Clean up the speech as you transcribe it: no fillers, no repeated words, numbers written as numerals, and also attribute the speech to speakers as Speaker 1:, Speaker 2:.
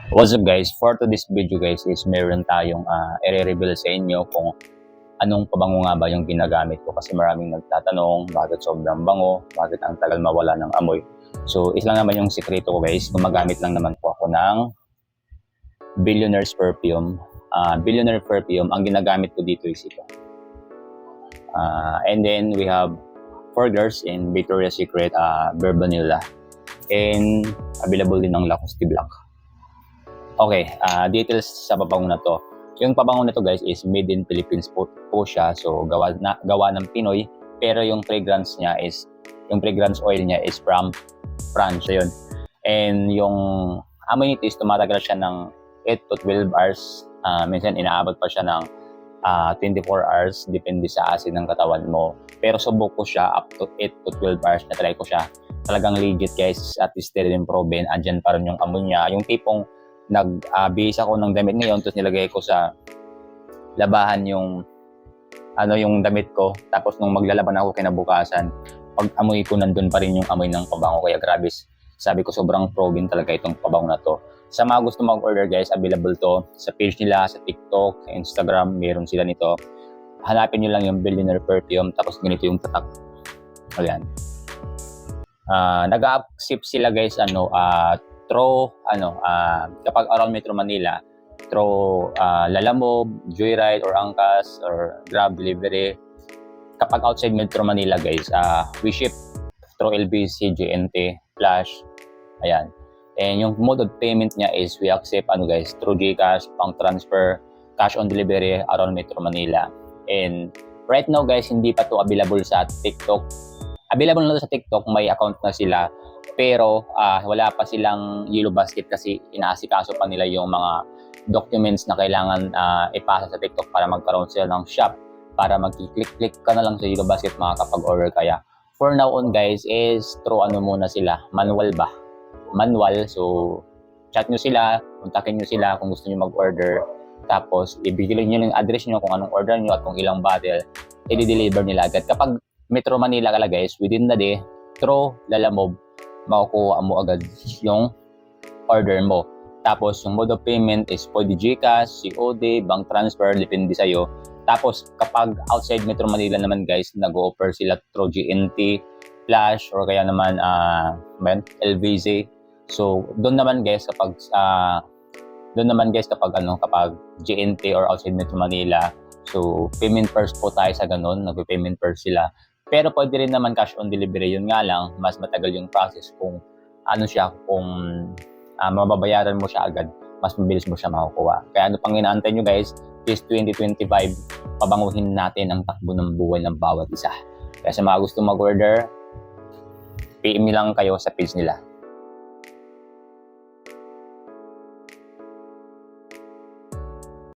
Speaker 1: What's up guys? For today's video guys is meron tayong i-reveal sa inyo kung anong pabango nga ba yung ginagamit ko kasi maraming nagtatanong bakit sobrang bango, bakit ang tagal mawala ng amoy. So isa lang naman yung sikreto ko guys, gumagamit lang naman po ako ng Billionaire's Perfume. Billionaire Perfume, ang ginagamit ko dito is ito. And then we have Forgers in Victoria's Secret Bare Vanilla. And available din ng Lacoste Black. Okay, details sa pabango na to. Yung pabango na to guys is made in Philippines po siya. So gawa ng Pinoy, pero yung fragrance oil niya is from France. So, yun. And yung amoy nito is tumatagal siya ng 8 to 12 hours. Minsan inaabot pa siya ng 24 hours depende sa asin ng katawan mo. Pero subok ko siya up to 8 to 12 hours na try ko siya. Talagang legit guys, at least din proven, andyan pa rin yung amoy niya. Yung tipong bihis ako ng damit ngayon tapos nilagay ko sa labahan yung damit ko, tapos nung maglalaban ako kinabukasan, pag amoy ko nandun pa rin yung amoy ng pabango. Kaya grabe, sabi ko sobrang proven talaga itong pabango na to. Sa mga gusto mag-order guys, available to sa page nila, sa TikTok, sa Instagram, meron sila nito. Hanapin nyo lang yung Billionaire Perfume, tapos ganito yung tatak. Ayan. Nag-accept sila guys through kapag around Metro Manila, through Lalamove, Joyride or Angkas or Grab delivery. Kapag outside Metro Manila guys, we ship through LBC, GNT, Flash. Ayan. And yung mode of payment niya is we accept through GCash, bank transfer, cash on delivery around Metro Manila. And right now guys, hindi pa to available sa TikTok. Available na to sa TikTok, may account na sila. Pero wala pa silang Yellow Basket kasi inaasikaso pa nila yung mga documents na kailangan ipasa sa TikTok para magkaroon sila ng shop, para mag-click ka na lang sa Yellow Basket makakapag-order. Kaya for now on guys is through muna sila, manual. So chat nyo sila, kontakin nyo sila kung gusto nyo mag-order, tapos ibigay nyo yung address nyo kung anong order nyo at kung ilang bottle, i-deliver nila agad. Kapag Metro Manila ka guys, within the day, through Lalamove, makukuha mo agad yung order mo. Tapos yung mode of payment is pwede GCash, COD, bank transfer, depende sa'yo. Tapos kapag outside Metro Manila naman guys, nag-offer sila through GNT, Flash, or kaya naman LVZ. So doon naman guys kapag kapag GNT or outside Metro Manila, so payment first po tayo sa ganun, nagpe-payment first sila. Pero pwede rin naman cash on delivery. Yun nga lang, mas matagal yung process kung kung mababayaran mo siya agad, mas mabilis mo siya makukuha. Kaya pang inaantay nyo guys, this 2025, pabanguhin natin ang takbo ng buhay ng bawat isa. Kaya sa mga gusto mag-order, PM lang kayo sa page nila.